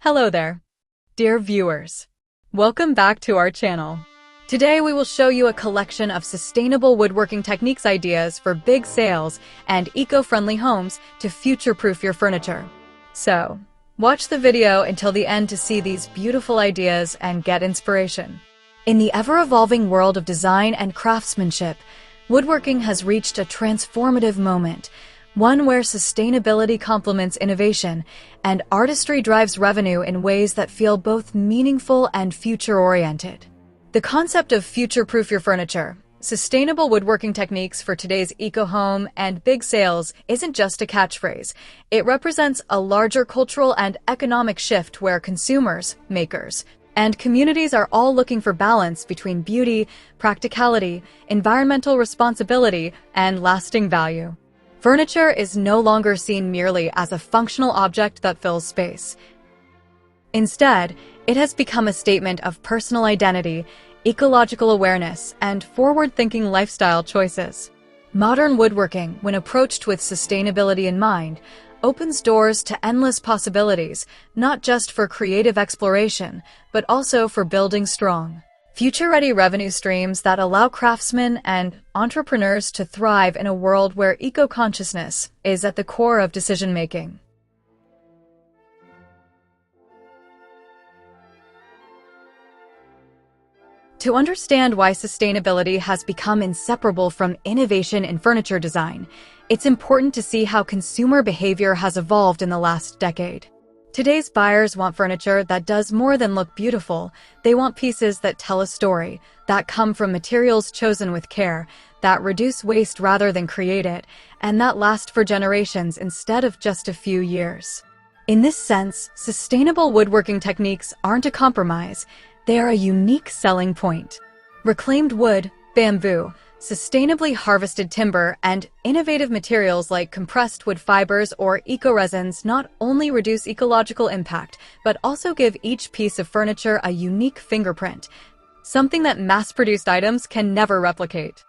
Hello there, dear viewers. Welcome back to our channel. Today we will show you a collection of sustainable woodworking techniques ideas for big sales and eco-friendly homes to future-proof your furniture. So, watch the video until the end to see these beautiful ideas and get inspiration. In the ever-evolving world of design and craftsmanship, woodworking has reached a transformative moment, one where sustainability complements innovation and artistry drives revenue in ways that feel both meaningful and future-oriented. The concept of future-proof your furniture, sustainable woodworking techniques for today's eco-home and big sales isn't just a catchphrase. It represents a larger cultural and economic shift where consumers, makers, and communities are all looking for balance between beauty, practicality, environmental responsibility, and lasting value. Furniture is no longer seen merely as a functional object that fills space. Instead, it has become a statement of personal identity, ecological awareness, and forward-thinking lifestyle choices. Modern woodworking, when approached with sustainability in mind, opens doors to endless possibilities, not just for creative exploration, but also for building strong, future-ready revenue streams that allow craftsmen and entrepreneurs to thrive in a world where eco-consciousness is at the core of decision-making. To understand why sustainability has become inseparable from innovation in furniture design, it's important to see how consumer behavior has evolved in the last decade. Today's buyers want furniture that does more than look beautiful. They want pieces that tell a story, that come from materials chosen with care, that reduce waste rather than create it, and that last for generations instead of just a few years. In this sense, sustainable woodworking techniques aren't a compromise. They are a unique selling point. Reclaimed wood, bamboo, sustainably harvested timber, and innovative materials like compressed wood fibers or eco-resins not only reduce ecological impact, but also give each piece of furniture a unique fingerprint, something that mass-produced items can never replicate.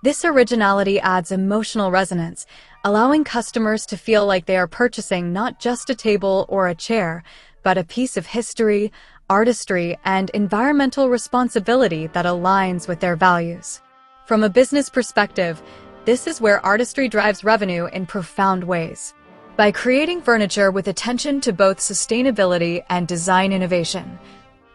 This originality adds emotional resonance, allowing customers to feel like they are purchasing not just a table or a chair, but a piece of history, artistry, and environmental responsibility that aligns with their values. From a business perspective, this is where artistry drives revenue in profound ways. By creating furniture with attention to both sustainability and design innovation,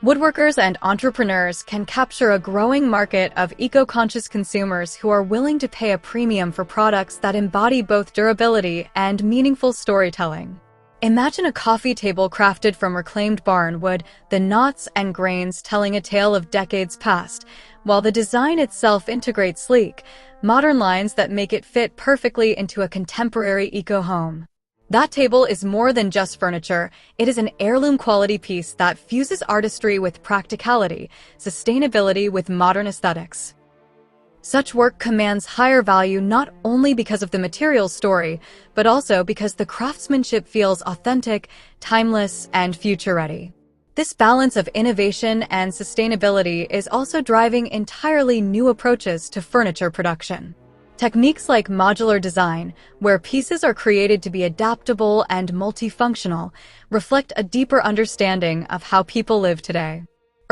woodworkers and entrepreneurs can capture a growing market of eco-conscious consumers who are willing to pay a premium for products that embody both durability and meaningful storytelling. Imagine a coffee table crafted from reclaimed barn wood, the knots and grains telling a tale of decades past, while the design itself integrates sleek, modern lines that make it fit perfectly into a contemporary eco-home. That table is more than just furniture. It is an heirloom-quality piece that fuses artistry with practicality, sustainability with modern aesthetics. Such work commands higher value not only because of the material story, but also because the craftsmanship feels authentic, timeless, and future-ready. This balance of innovation and sustainability is also driving entirely new approaches to furniture production. Techniques like modular design, where pieces are created to be adaptable and multifunctional, reflect a deeper understanding of how people live today.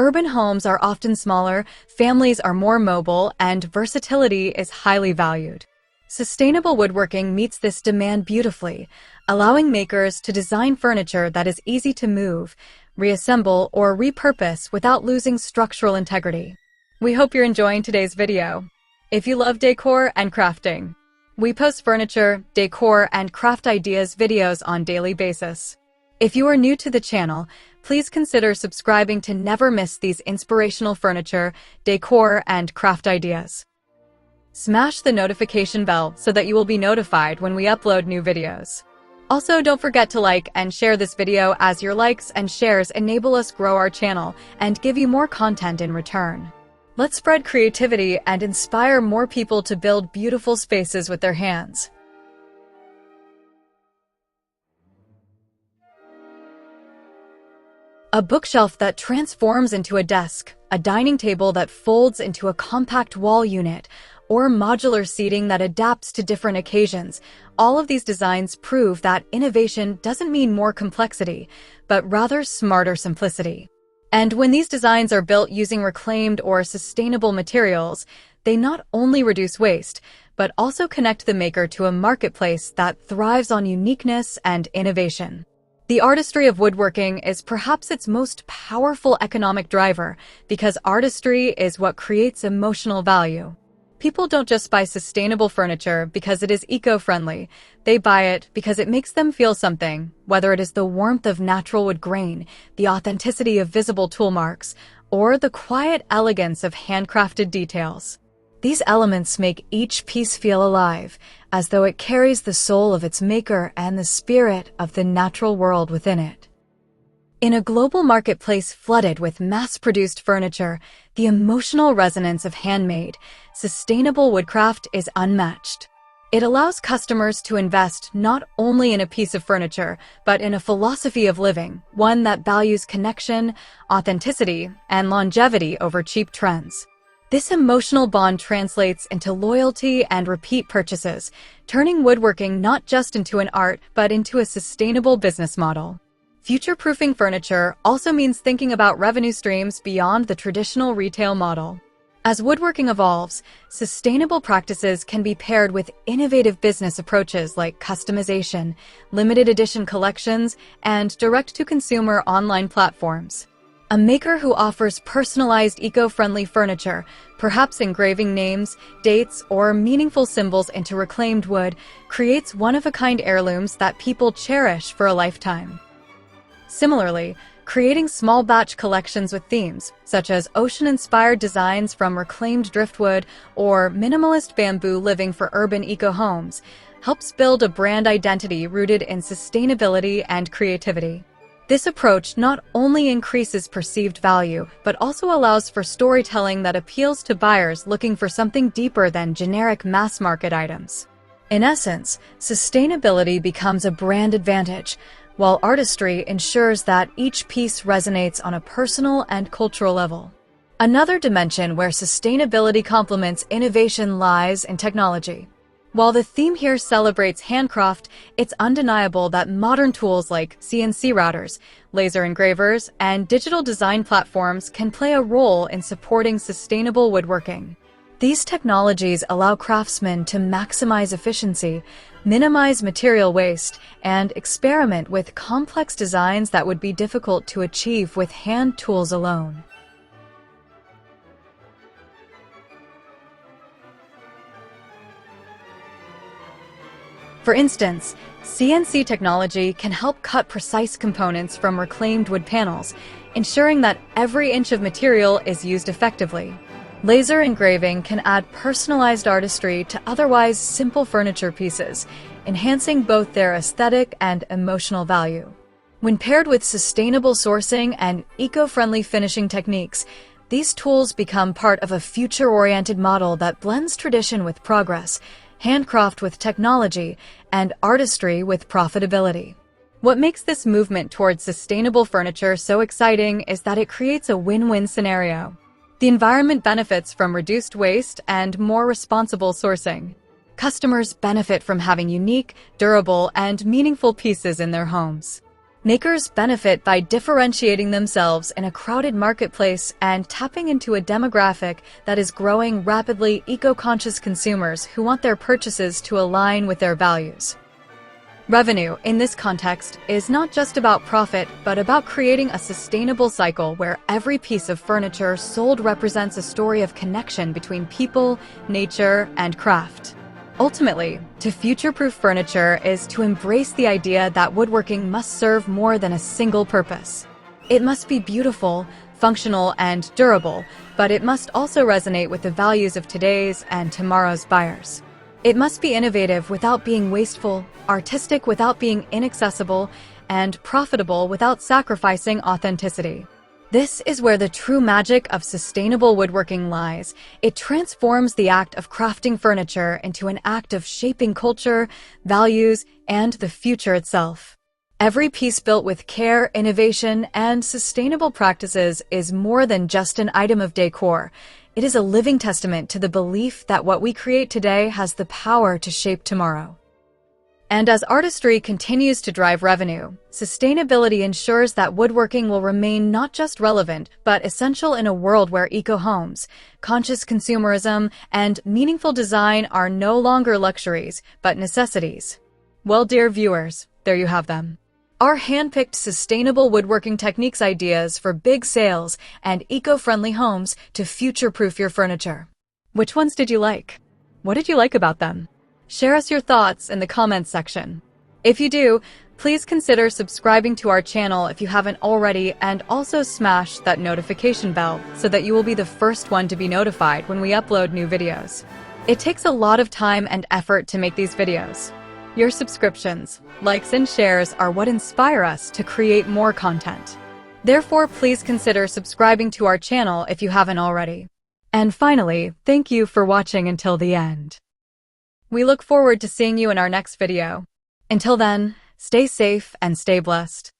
Urban homes are often smaller, families are more mobile, and versatility is highly valued. Sustainable woodworking meets this demand beautifully, allowing makers to design furniture that is easy to move, reassemble, or repurpose without losing structural integrity. We hope you're enjoying today's video. If you love decor and crafting, we post furniture, decor, and craft ideas videos on a daily basis. If you are new to the channel, please consider subscribing to never miss these inspirational furniture, decor, and craft ideas. Smash the notification bell so that you will be notified when we upload new videos. Also, don't forget to like and share this video, as your likes and shares enable us grow our channel and give you more content in return. Let's spread creativity and inspire more people to build beautiful spaces with their hands. A bookshelf that transforms into a desk, a dining table that folds into a compact wall unit, or modular seating that adapts to different occasions. All of these designs prove that innovation doesn't mean more complexity, but rather smarter simplicity. And when these designs are built using reclaimed or sustainable materials, they not only reduce waste, but also connect the maker to a marketplace that thrives on uniqueness and innovation. The artistry of woodworking is perhaps its most powerful economic driver because artistry is what creates emotional value. People don't just buy sustainable furniture because it is eco-friendly. They buy it because it makes them feel something, whether it is the warmth of natural wood grain, the authenticity of visible tool marks, or the quiet elegance of handcrafted details. These elements make each piece feel alive, as though it carries the soul of its maker and the spirit of the natural world within it. In a global marketplace flooded with mass-produced furniture, the emotional resonance of handmade, sustainable woodcraft is unmatched. It allows customers to invest not only in a piece of furniture, but in a philosophy of living, one that values connection, authenticity, and longevity over cheap trends. This emotional bond translates into loyalty and repeat purchases, turning woodworking not just into an art, but into a sustainable business model. Future-proofing furniture also means thinking about revenue streams beyond the traditional retail model. As woodworking evolves, sustainable practices can be paired with innovative business approaches like customization, limited edition collections, and direct-to-consumer online platforms. A maker who offers personalized eco-friendly furniture, perhaps engraving names, dates, or meaningful symbols into reclaimed wood, creates one-of-a-kind heirlooms that people cherish for a lifetime. Similarly, creating small batch collections with themes, such as ocean-inspired designs from reclaimed driftwood or minimalist bamboo living for urban eco-homes, helps build a brand identity rooted in sustainability and creativity. This approach not only increases perceived value, but also allows for storytelling that appeals to buyers looking for something deeper than generic mass-market items. In essence, sustainability becomes a brand advantage, while artistry ensures that each piece resonates on a personal and cultural level. Another dimension where sustainability complements innovation lies in technology. While the theme here celebrates handcraft, it's undeniable that modern tools like CNC routers, laser engravers, and digital design platforms can play a role in supporting sustainable woodworking. These technologies allow craftsmen to maximize efficiency, minimize material waste, and experiment with complex designs that would be difficult to achieve with hand tools alone. For instance, CNC technology can help cut precise components from reclaimed wood panels, ensuring that every inch of material is used effectively. Laser engraving can add personalized artistry to otherwise simple furniture pieces, enhancing both their aesthetic and emotional value. When paired with sustainable sourcing and eco-friendly finishing techniques, these tools become part of a future-oriented model that blends tradition with progress, handcraft with technology, and artistry with profitability. What makes this movement towards sustainable furniture so exciting is that it creates a win-win scenario. The environment benefits from reduced waste and more responsible sourcing. Customers benefit from having unique, durable, and meaningful pieces in their homes. Makers benefit by differentiating themselves in a crowded marketplace and tapping into a demographic that is growing rapidly eco-conscious consumers who want their purchases to align with their values. Revenue, in this context, is not just about profit, but about creating a sustainable cycle where every piece of furniture sold represents a story of connection between people, nature, and craft. Ultimately, to future-proof furniture is to embrace the idea that woodworking must serve more than a single purpose. It must be beautiful, functional, and durable, but it must also resonate with the values of today's and tomorrow's buyers. It must be innovative without being wasteful, artistic without being inaccessible, and profitable without sacrificing authenticity. This is where the true magic of sustainable woodworking lies. It transforms the act of crafting furniture into an act of shaping culture, values, and the future itself. Every piece built with care, innovation, and sustainable practices is more than just an item of decor. It is a living testament to the belief that what we create today has the power to shape tomorrow. And as artistry continues to drive revenue, sustainability ensures that woodworking will remain not just relevant, but essential in a world where eco-homes, conscious consumerism, and meaningful design are no longer luxuries, but necessities. Well, dear viewers, there you have them. Our hand-picked sustainable woodworking techniques ideas for big sales and eco-friendly homes to future-proof your furniture. Which ones did you like? What did you like about them? Share us your thoughts in the comments section. If you do, please consider subscribing to our channel if you haven't already, and also smash that notification bell so that you will be the first one to be notified when we upload new videos. It takes a lot of time and effort to make these videos. Your subscriptions, likes, and shares are what inspire us to create more content. Therefore, please consider subscribing to our channel if you haven't already. And finally, thank you for watching until the end. We look forward to seeing you in our next video. Until then, stay safe and stay blessed.